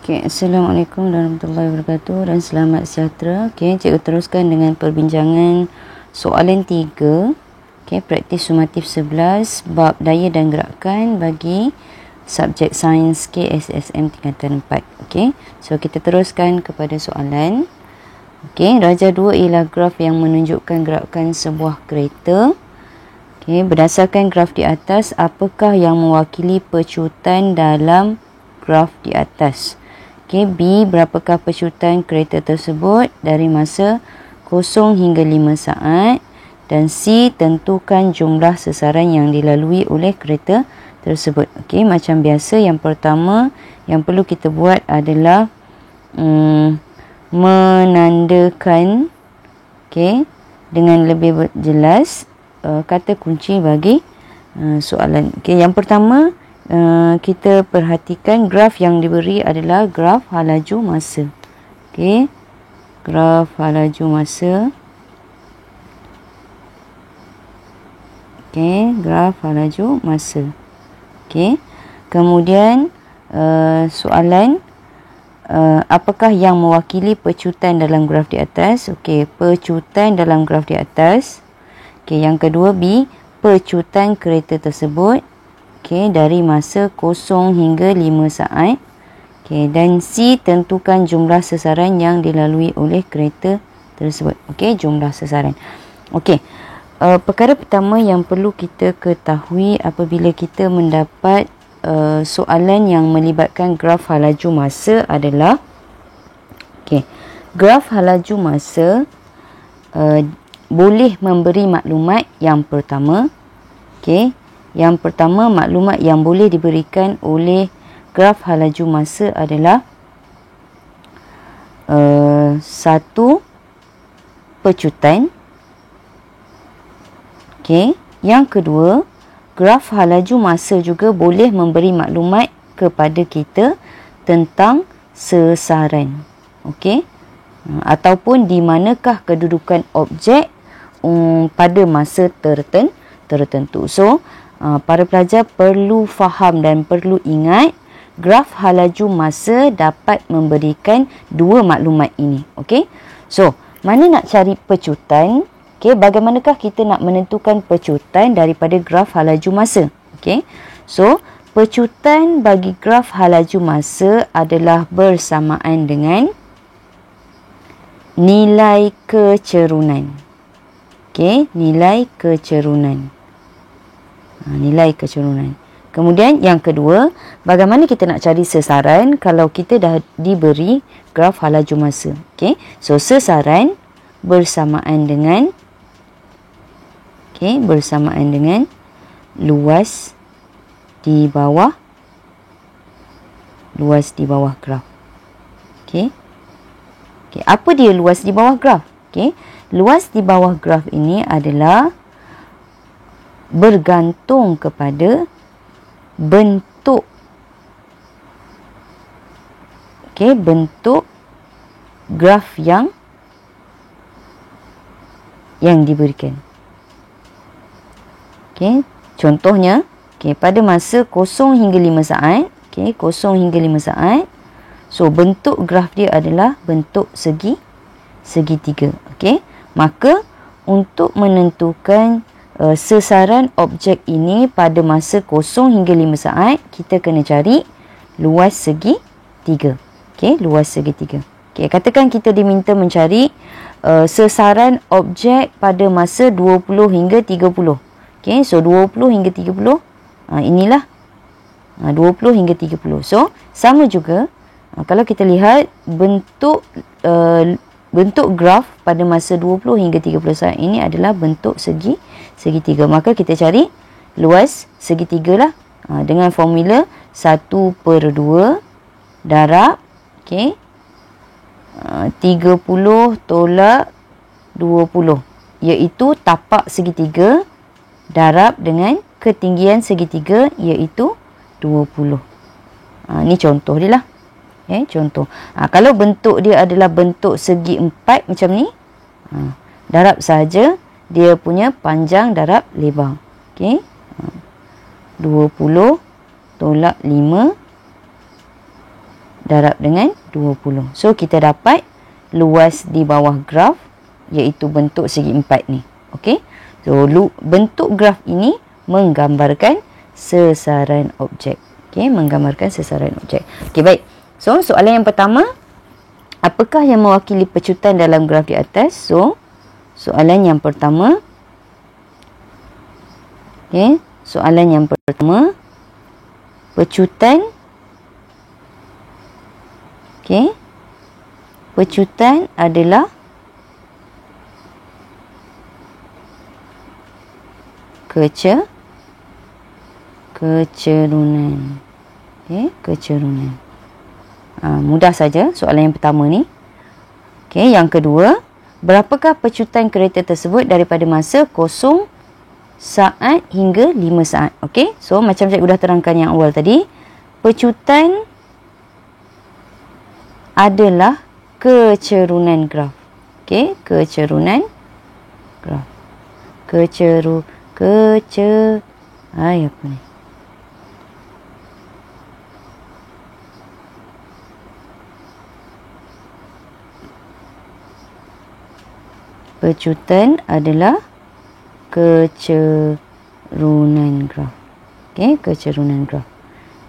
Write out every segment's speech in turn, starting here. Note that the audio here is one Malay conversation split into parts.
Okay, Assalamualaikum warahmatullahi wabarakatuh dan selamat sejahtera. Okay, cikgu teruskan dengan perbincangan soalan 3. Okay, praktis sumatif 11 bab daya dan gerakan bagi subjek sains KSSM tingkatan 4. Okay, so kita teruskan kepada soalan. Okay, darjah 2 ialah graf yang menunjukkan gerakan sebuah kereta. Okay, berdasarkan graf di atas, apakah yang mewakili pecutan dalam graf di atas? Okay, B, berapakah pecutan kereta tersebut dari masa 0 hingga 5 saat? Dan C, tentukan jumlah sesaran yang dilalui oleh kereta tersebut. Okay, macam biasa, yang pertama yang perlu kita buat adalah menandakan, okay, dengan lebih jelas kata kunci bagi soalan. Okay, yang pertama, kita perhatikan graf yang diberi adalah graf halaju masa. Okey. Graf halaju masa. Okey, graf halaju masa. Okey. Kemudian soalan, apakah yang mewakili pecutan dalam graf di atas? Okey, pecutan dalam graf di atas. Okey, yang kedua B, pecutan kereta tersebut. Okay, dari masa 0 hingga 5 saat. Okay, dan C, tentukan jumlah sesaran yang dilalui oleh kereta tersebut. Okay, jumlah sesaran. Okay, perkara pertama yang perlu kita ketahui apabila kita mendapat soalan yang melibatkan graf halaju masa adalah, okay, graf halaju masa boleh memberi maklumat yang pertama. Okay, yang pertama, maklumat yang boleh diberikan oleh graf halaju masa adalah satu, pecutan. Okey, yang kedua, graf halaju masa juga boleh memberi maklumat kepada kita tentang sesaran. Okey, ataupun di manakah kedudukan objek pada masa tertentu. So, para pelajar perlu faham dan perlu ingat graf halaju masa dapat memberikan dua maklumat ini. Okey. So, mana nak cari pecutan? Okey, bagaimanakah kita nak menentukan pecutan daripada graf halaju masa? Okey. So, pecutan bagi graf halaju masa adalah bersamaan dengan nilai kecerunan. Okey, nilai kecerunan. Nilai kecerunan. Kemudian yang kedua, bagaimana kita nak cari sesaran kalau kita dah diberi graf halaju masa? Okey. So sesaran bersamaan dengan luas di bawah graf. Okey. Okey, apa dia luas di bawah graf? Okey. Luas di bawah graf ini adalah bergantung kepada bentuk, okey, bentuk graf yang diberikan. Okey, contohnya, okey, pada masa 0 hingga 5 saat, okey, 0 hingga 5 saat. So bentuk graf dia adalah bentuk segitiga. Okey, maka untuk menentukan sesaran objek ini pada masa 0 hingga 5 saat, kita kena cari luas segitiga. Okey, luas segitiga. Okey, katakan kita diminta mencari sesaran objek pada masa 20 hingga 30. Okey, so 20 hingga 30, inilah 20 hingga 30. So, sama juga kalau kita lihat bentuk graf pada masa 20 hingga 30 saat ini adalah bentuk segitiga. Maka kita cari luas segitiga lah dengan formula 1/2 darab, okay, 30 tolak 20, iaitu tapak segitiga darab dengan ketinggian segitiga iaitu 20. Ni contoh dia lah. Okay, contoh. Kalau bentuk dia adalah bentuk segi empat macam ni, darab saja dia punya panjang darab lebar. Okey. 20 tolak 5 darab dengan 20. So, kita dapat luas di bawah graf, iaitu bentuk segi empat ni. Okey. So, bentuk graf ini menggambarkan sasaran objek. Okey, menggambarkan sasaran objek. Okey, baik. So, soalan yang pertama, apakah yang mewakili pecutan dalam graf di atas? So, soalan yang pertama, okey, soalan yang pertama, pecutan, okey, pecutan adalah kecerunan. Okey, kecerunan. Mudah saja soalan yang pertama ni. Okey, yang kedua, berapakah pecutan kereta tersebut daripada masa 0 saat hingga 5 saat? Okey, so macam cikgu dah terangkan yang awal tadi, pecutan adalah kecerunan graf. Okey, kecerunan graf. Apa ni? Pecutan adalah kecerunan graf. Okey, kecerunan graf.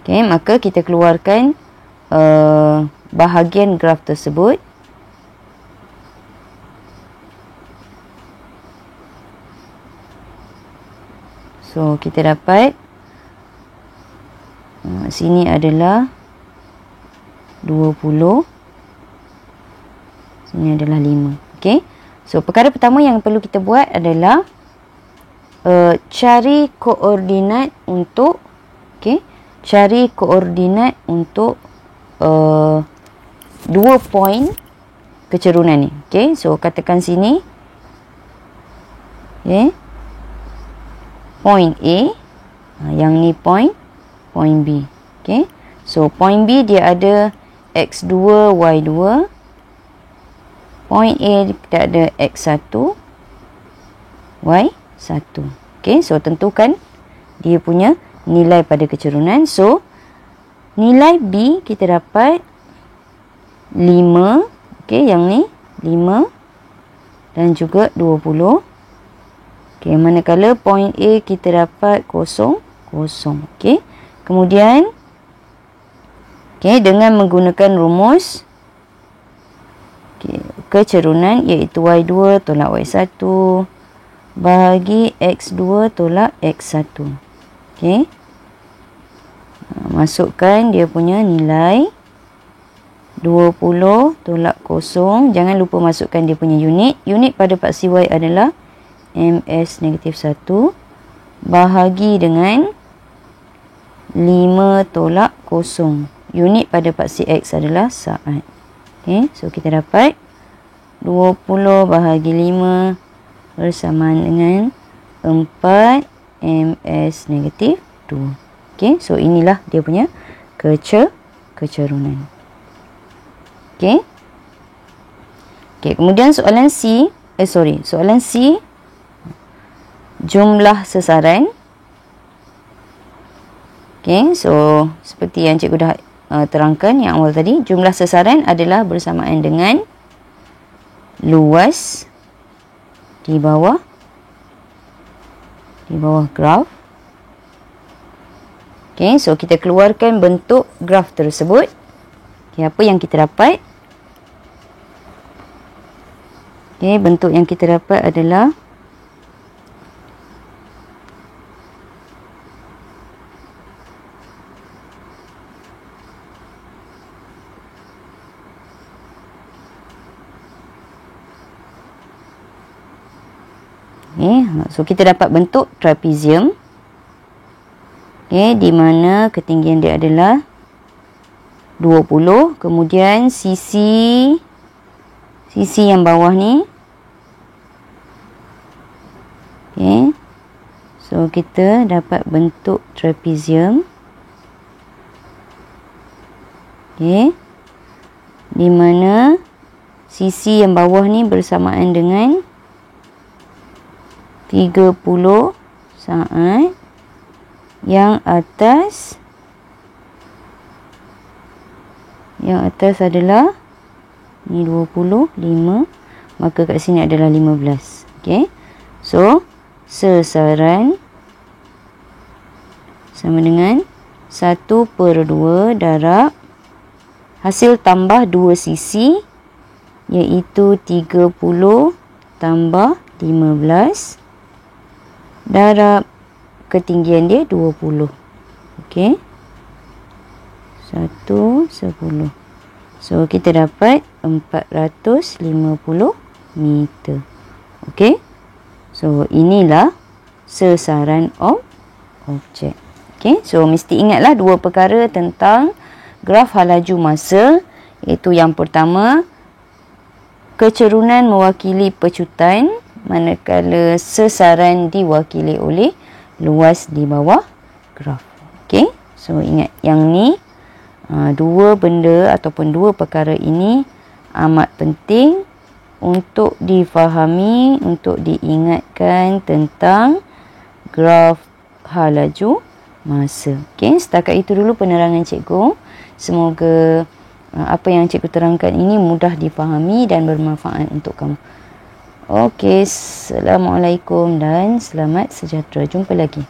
Okey, maka kita keluarkan bahagian graf tersebut. So, kita dapat sini adalah 20. Sini adalah 5. Okey. So, perkara pertama yang perlu kita buat adalah cari koordinat untuk dua poin kecerunan ni. Okey. So, katakan sini. Okey. Point A, yang ni point B. Okey. So, point B dia ada X2, Y2. Point A kita ada X1, Y1. Okey. So, tentukan dia punya nilai pada kecerunan. So, nilai B kita dapat 5. Okey, yang ni 5 dan juga 20. Okey, manakala point A kita dapat 0. Okey. Kemudian dengan menggunakan rumus kecerunan, iaitu Y2 tolak Y1 bahagi X2 tolak X1. Okey. Masukkan dia punya nilai 20 tolak 0. Jangan lupa masukkan dia punya unit. Unit pada paksi Y adalah -1 bahagi dengan 5 tolak 0. Unit pada paksi X adalah saat. Okey, so kita dapat 20 bahagi 5 bersamaan dengan 4 -2. Okey, so inilah dia punya kecerunan. Okey. Kemudian soalan C, jumlah sasaran. Okey, so seperti yang cikgu dah terangkan yang awal tadi, jumlah sasaran adalah bersamaan dengan luas di bawah graf. Okey, so kita keluarkan bentuk graf tersebut. Okey, apa yang kita dapat? Okey, bentuk yang kita dapat adalah so kita dapat bentuk trapezium. Di mana ketinggian dia adalah 20. Kemudian sisi yang bawah ni. So kita dapat bentuk trapezium. Di mana sisi yang bawah ni bersamaan dengan 30 saat, yang atas Yang atas adalah ni 25, maka kat sini adalah 15. Okey. So, sesaran sama dengan 1/2 darab hasil tambah 2 sisi, iaitu 30 tambah 15 darab ketinggian dia 20. Okey. 1/10. So, kita dapat 450 meter. Okey. So, inilah sesaran objek. Okey. So, mesti ingatlah dua perkara tentang graf hal laju masa, iaitu yang pertama, kecerunan mewakili pecutan, manakala sesaran diwakili oleh luas di bawah graf. Okey. So, ingat yang ni, dua benda ataupun dua perkara ini amat penting untuk difahami, untuk diingatkan tentang graf hal laju masa. Okey, setakat itu dulu penerangan cikgu. Semoga apa yang cikgu terangkan ini mudah difahami dan bermanfaat untuk kamu. Okey, Assalamualaikum dan selamat sejahtera. Jumpa lagi.